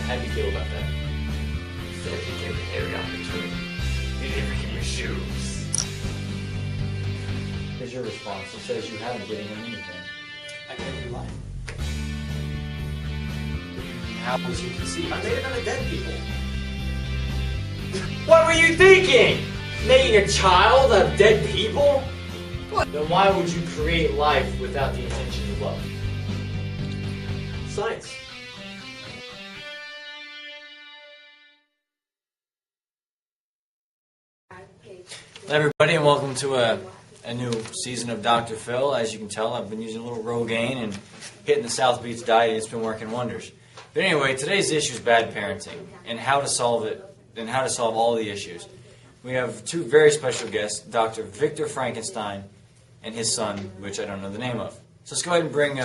How do you feel about that? He said he gave him every opportunity. He didn't even give me shoes. Here's your response. It says you haven't given him anything. I gave him life. How was he conceived? I made him out of dead people. What were you thinking? Making a child out of dead people? What? Then why would you create life without the intention of love? Science. Hello everybody and welcome to a new season of Dr. Phil. As you can tell, I've been using a little Rogaine and hitting the South Beach diet. It's been working wonders. But anyway, today's issue is bad parenting and how to solve it and how to solve all the issues. We have two very special guests, Dr. Victor Frankenstein and his son, which I don't know the name of. So let's go ahead and bring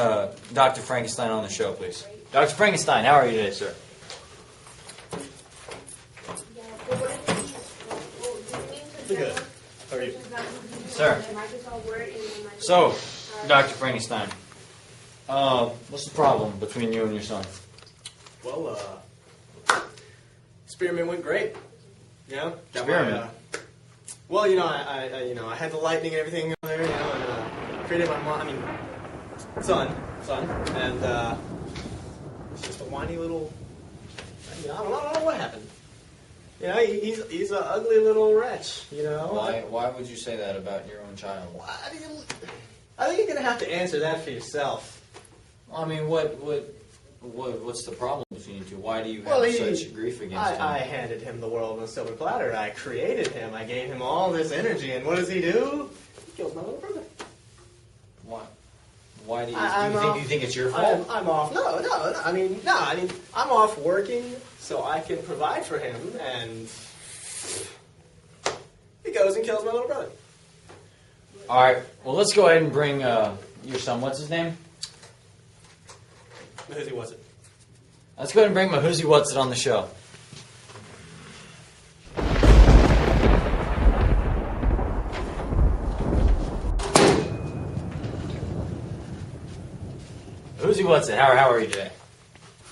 Dr. Frankenstein on the show, please. Dr. Frankenstein, how are you today, sir? Good. How are you? Sir. So, Dr. Frankenstein, what's the problem between you and your son? Well, experiment went great. You know? Experiment? Well, I had the lightning and everything on there, and created my mom, son, and it's just a whiny little, I don't know what happened. You know, he's an ugly little wretch, you know? Why would you say that about your own child? I think you're going to have to answer that for yourself. I mean, what's the problem between you two? Why do you have such grief against him? I handed him the world on a silver platter. I created him. I gave him all this energy, and what does he do? He kills my little brother. Why? Why do you think it's your fault? I'm off. No. I'm off working so I can provide for him, and he goes and kills my little brother. All right. Well, let's go ahead and bring your son. What's his name? Who was it? Let's go ahead and bring Mahuzi What's It on the show. Mahuzi What's It? How are you today?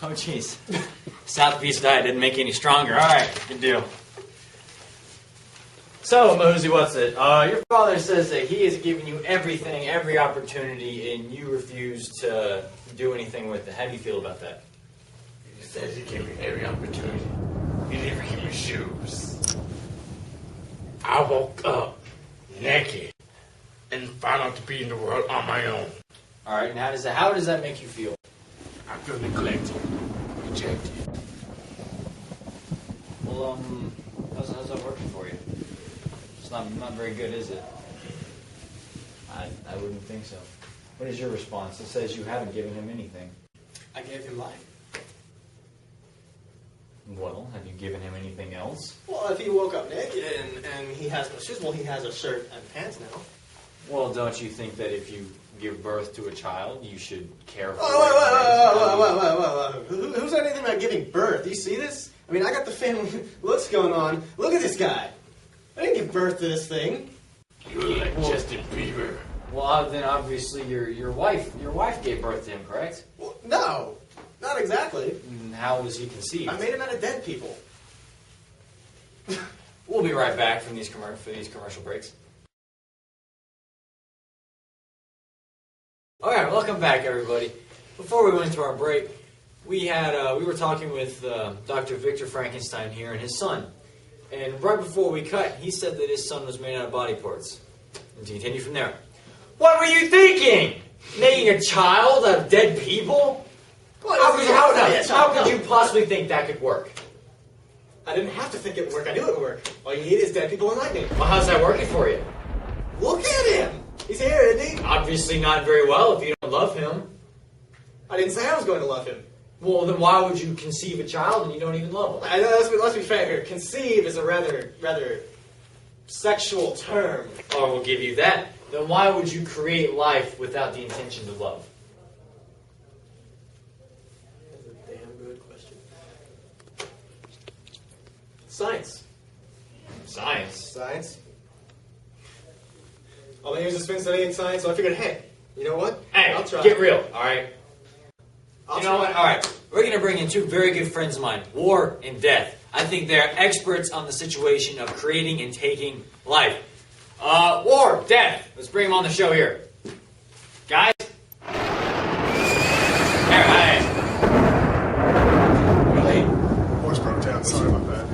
Oh, jeez. South Beach diet didn't make you any stronger. All right, good deal. So, Mahuzi What's It? Your father says that he has given you everything, every opportunity, and you refuse to do anything with it. How do you feel about that? He said he gave me every opportunity. He didn't even give me shoes. I woke up naked and found out to be in the world on my own. All right, and how does that make you feel? I feel neglected, rejected. Well, how's that working for you? It's not very good, is it? I wouldn't think so. What is your response? It says you haven't given him anything. I gave him life. Well, have you given him anything else? Well, if he woke up naked and he has no shoes, well, he has a shirt and pants now. Well, don't you think that if you give birth to a child, you should care for it? Who said anything about giving birth? Do you see this? I mean, I got the family looks going on. Look at this guy. I didn't give birth to this thing. You look like Justin Bieber. Well, then obviously your wife gave birth to him, correct? Well, no, not exactly. And how was he conceived? I made him out of dead people. We'll be right back from these commercial breaks. All right, welcome back, everybody. Before we went to our break, we were talking with Dr. Victor Frankenstein here and his son. And right before we cut, he said that his son was made out of body parts. And to continue from there, what were you thinking? Making a child out of dead people? How could you possibly think that could work? I didn't have to think it would work. I knew it would work. All you need is dead people and lightning. Well, how's that working for you? Look at him. He's here, isn't he? Obviously not very well if you don't love him. I didn't say I was going to love him. Well, then why would you conceive a child and you don't even love him? Let's be fair here. Conceive is a rather sexual term. Oh, we'll give you that. Then why would you create life without the intention to love? That's a damn good question. Science. Science? All my years have spent studying science, so I figured, hey, you know what? Hey, I'll try. Get real, all right? I'll you know try. what? All right. we're going to bring in two very good friends of mine, War and Death. I think they're experts on the situation of creating and taking life. War, Death, let's bring them on the show here. Guys? Here, hi. Horse broke down. Sorry about that.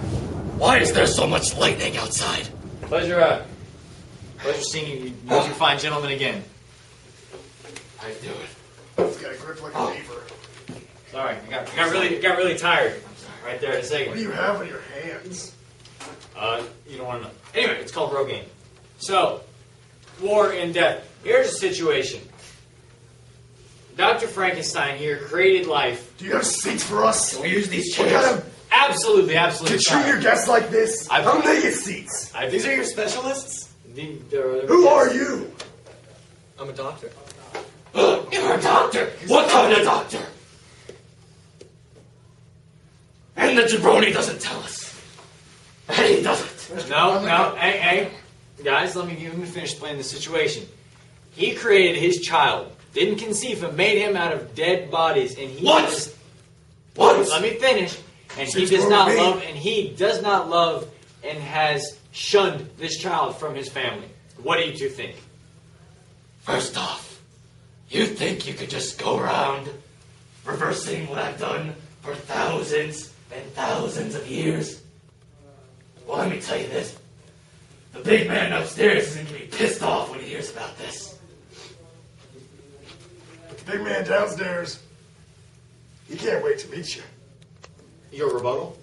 Why is there so much lightning outside? Pleasure seeing you, you fine gentlemen again. How you doing? He's got a grip like a beaver. Sorry, I got really tired right there in a second. What do you have in your hands? You don't want to know. Anyway, it's called Rogaine. So, War and Death. Here's a situation. Dr. Frankenstein here created life. Do you have seats for us? Can we use these What chairs? kind of... Absolutely. To treat your guests like this? I've- How they get seats? These are your specialists? Who are you? I'm a doctor. You're a doctor. What kind of doctor? And the jabroni doesn't tell us. And he doesn't. No, hey, guys, let me finish explaining the situation. He created his child, didn't conceive him, made him out of dead bodies, and he What? Let me finish. And he does not love and has shunned this child from his family. What do you two think? First off, you think you could just go around reversing what I've done for thousands and thousands of years? Well, let me tell you this. The big man upstairs is going to be pissed off when he hears about this. The big man downstairs. He can't wait to meet you. Your rebuttal?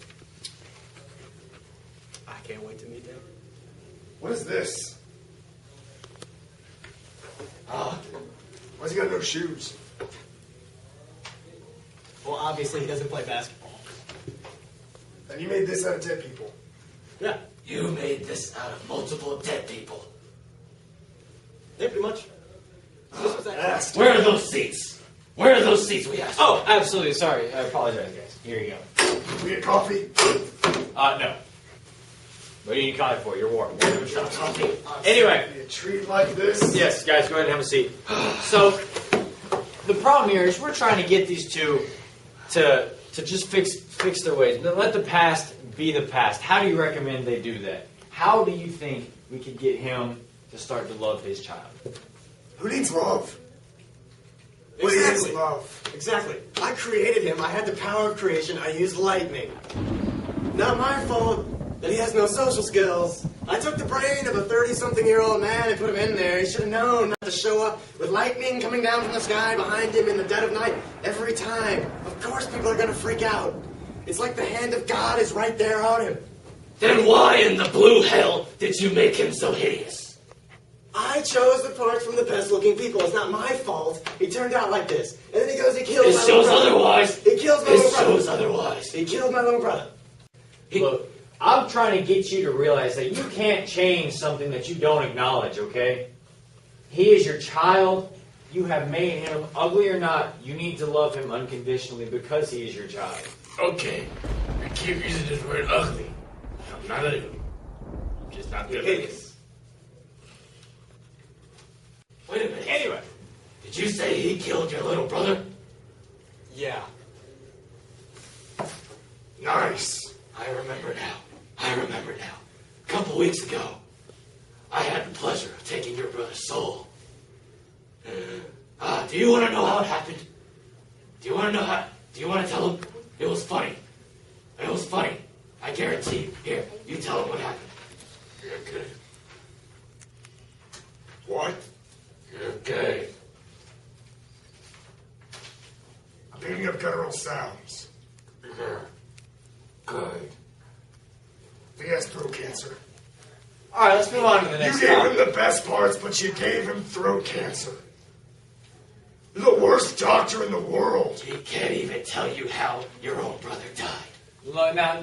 I can't wait to meet him. What is this? Why's he got no shoes? Well, obviously he doesn't play basketball. And you made this out of dead people. Yeah, You made this out of multiple dead people. yeah, pretty much. This was actually- Asked. Where are those seats? Where are those seats we asked? Oh, absolutely. Sorry. I apologize, guys. Here you go. We get coffee? No. What do you need coffee for? You're warm. Coffee. Anyway. Be a treat like this? Yes, guys, go ahead and have a seat. So, the problem here is we're trying to get these two to just fix their ways. Let the past be the past. How do you recommend they do that? How do you think we could get him to start to love his child? Who needs love? What Exactly. is love? Exactly. I created him. I had the power of creation. I used lightning. Not my fault that he has no social skills. I took the brain of a 30-something-year-old man and put him in there. He should have known not to show up with lightning coming down from the sky behind him in the dead of night every time. Of course people are going to freak out. It's like the hand of God is right there on him. Then why in the blue hell did you make him so hideous? I chose the parts from the best-looking people. It's not my fault. He turned out like this. And then he goes, he kills This my little shows brother. otherwise. He kills my This little brother. shows otherwise. He killed my little brother. Look, I'm trying to get you to realize that you can't change something that you don't acknowledge, okay? He is your child. You have made him, ugly or not, you need to love him unconditionally because he is your child. Okay. You keep using this word ugly. I'm not ugly. I'm just not good at Hideous. it. Wait a minute. Anyway. Did you say he killed your little brother? Yeah. Nice. I remember now. A couple weeks ago, I had the pleasure of taking your brother's soul. Do you want to know how it happened? Do you want to tell him? It was funny. I guarantee. Here, you tell him what happened. You're good. What? You're good. I'm picking up guttural sounds. You're good. He has throat cancer. All right, let's move on to the You next gave him topic. the best parts, but you gave him throat cancer. You're the worst doctor in the world. He can't even tell you how your own brother died. Look, now,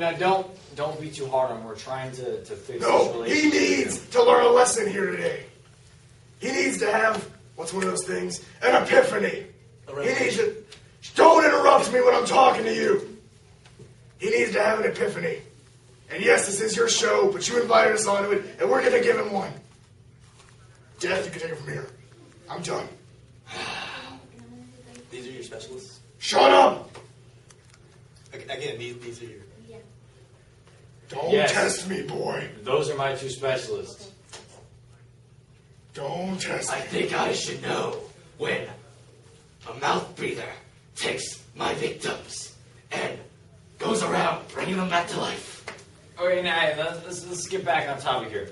don't be too hard on him. We're trying to fix this No, he relationship. needs to learn a lesson here today. He needs to have, what's one of those things? An epiphany. He needs to, don't interrupt me when I'm talking to you. He needs to have an epiphany. And yes, this is your show, but you invited us onto it, and we're going to give him one. Death, you can take it from here. I'm done. These are your specialists? Shut up! Again, these are your... Don't Yes. test me, boy. Those are my two specialists. Don't test me. I think I should know when a mouth breather takes my victims and goes around bringing them back to life. Okay, now let's get back on topic here.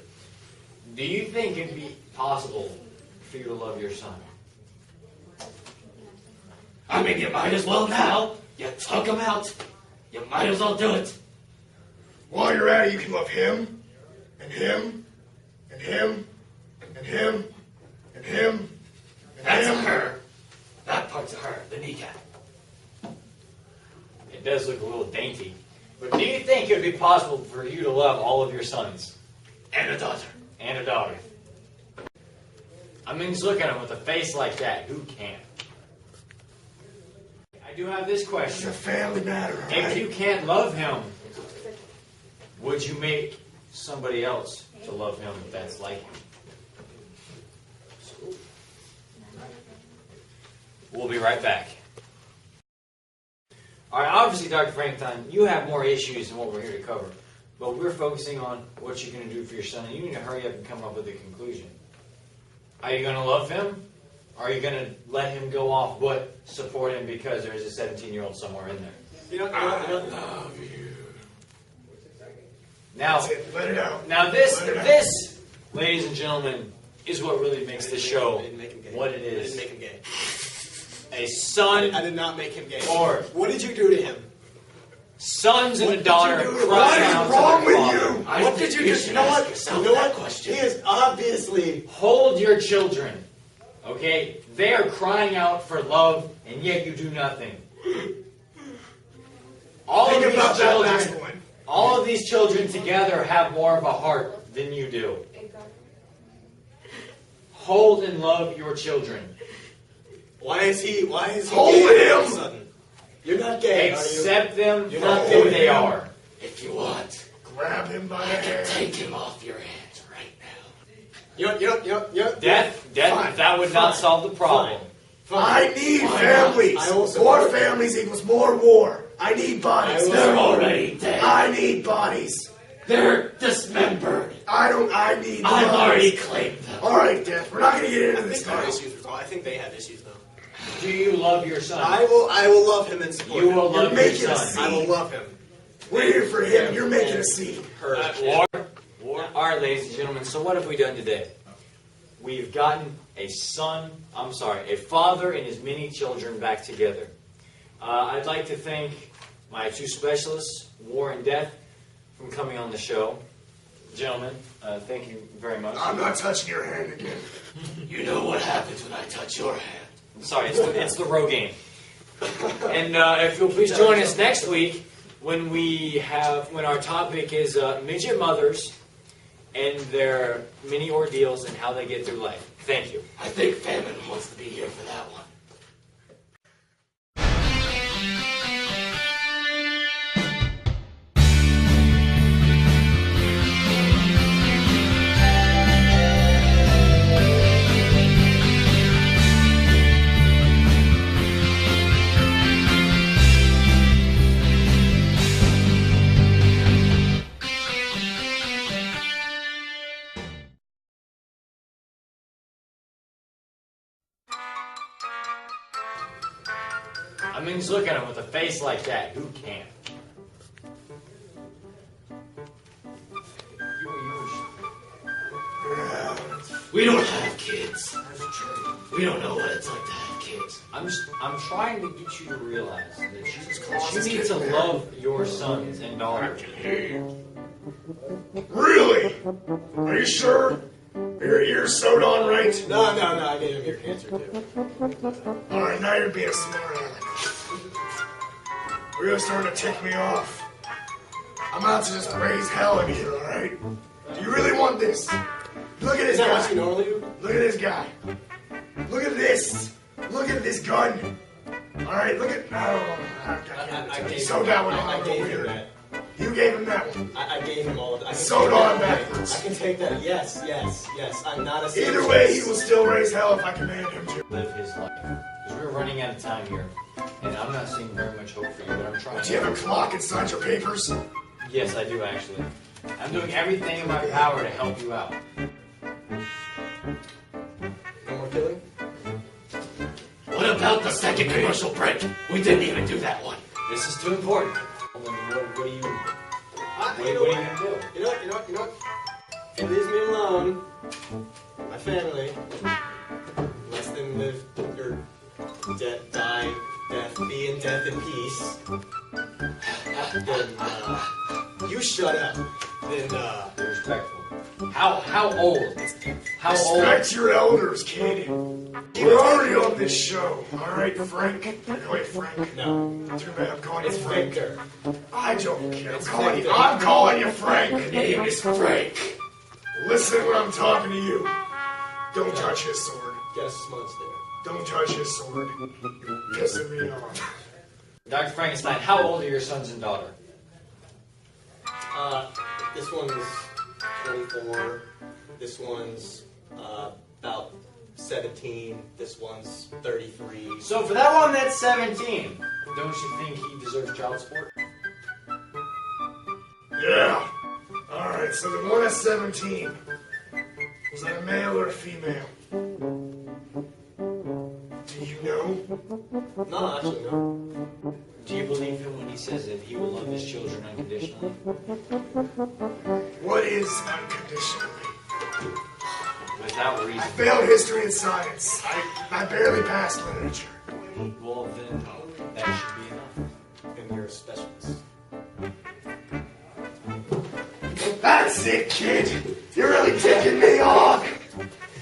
Do you think it'd be possible for you to love your son? I mean, you might as well now. You took him out. You might as well do it. While you're at it, you can love him, and him, and him, and him, and him, and That's him. her. That part's her, the kneecap. It does look a little dainty. But do you think it would be possible for you to love all of your sons? And a daughter. And a daughter? I mean, just look at him with a face like that. Who can? I do have this It's question. a family matter, all If right? you can't love him, would you make somebody else to love him that's like him? We'll be right back. All right, obviously, Dr. Frankenstein, you have more issues than what we're here to cover. But we're focusing on what you're going to do for your son, and you need to hurry up and come up with a conclusion. Are you going to love him? Or are you going to let him go off but support him because there's a 17-year-old somewhere in there? I love you. Now, That's it. Let it out. now this, Let it out. this, ladies and gentlemen, is what really makes this show I didn't make him gay. what it I didn't is. make him gay. A son, I did not make him gay. Or- What did you do to him? sons and What a did daughter you do to him? crying What out is to wrong their with father. you? I What think did you do? should You know ask what? yourself You know that what? question. He is obviously... Hold your children, okay? They are crying out for love, and yet you do nothing. All Think of about these that last children, one. all of these children together have more of a heart than you do. Hold and love your children. Why is he Hold gay all him! of a sudden? You're not gay, are you? Accept them You're for not who gay. they are. If you want, Grab him by the I can hair. take him off your hands right now. You know, Death, Fine. that would not Fine. solve the problem. I need Why not? families. I will More support families equals more war. I need bodies. I will They're support already dead. I need bodies. They're dismembered. I need I've bodies. already claimed them. All right, Death. We're not going to get I into think this there are now. issues with all. I think they have issues though. Do you love your son? I will love him and support You him. will You're love your making a son. scene. I will love him. We're here for him. You're making a scene. Her. War. All right, ladies and gentlemen. So what have we done today? We've gotten a father and his many children back together. I'd like to thank my two specialists, War and Death, from coming on the show. Gentlemen, thank you very much. I'm not touching your hand again. You know what happens when I touch your hand. Sorry, it's the Rogaine. And if you'll please join us next week when our topic is midget mothers and their many ordeals and how they get through life. Thank you. I think Famine wants to be here for that one. I mean, just look at him with a face like that. Who can? We don't have kids. We don't know what it's like to have kids. I'm trying to get you to realize that Claus you need is to getting love your sons and daughters. Really? Are you sure? Are your ears sewed on right? No, I gave him ear cancer too. All right, now you're being a smart aleck. Really starting to tick me off. I'm about to just raise hell in here, all right? Do you really want this? Look at this Is that what guy. you normally do? Look at this guy. Look at this. Look at this gun. All right, look at. I gave sewed that one I on. gave him that. You gave him that one. I gave him all of that. Sewed on backwards. I can take that. Yes. I'm not a. Either way, he will still raise hell if I command him to. Live his life. because we're running out of time here, and I'm not seeing very much hope for you, but I'm trying. Do you have a clock inside your papers? Yes, I do actually. I'm doing everything in my power to help you out. No more killing? What about the second commercial break? We didn't even do that one. This is too important. What do you? You know What are you gonna do? You know what? If he leaves me alone, my family, less than live or be in death in peace, then you shut up. Then Be respectful. How old? How old? Respect your elders, kid. We're already on this show. Alright, Frank? I call you Frank. no, Too bad I'm calling you it's Frank. Victor. I don't care. It's I'm Victor. calling you Frank. Your name is Frank. Listen when I'm talking to you. Don't touch his sword. Guess months there. Don't touch his sword. You're pissing me off. Dr. Frankenstein, how old are your sons and daughter? This one's 24. This one's about 17. This one's 33. So for that one that's 17, don't you think he deserves child support? Yeah. Alright, so the one at 17. Was that a male or a female? Do you know? No, actually, no. Do you believe him when he says that he will love his children unconditionally? What is unconditionally? Without I reason. failed history and science. I barely passed literature. Well, then that should be enough. And you're a specialist. That's it, kid. You're really ticking me off.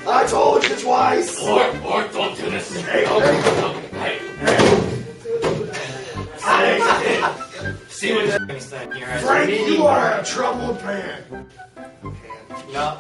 I told you twice. Or don't do this. Hey, See what Frankenstein here has Frank, many- you are a troubled man. No.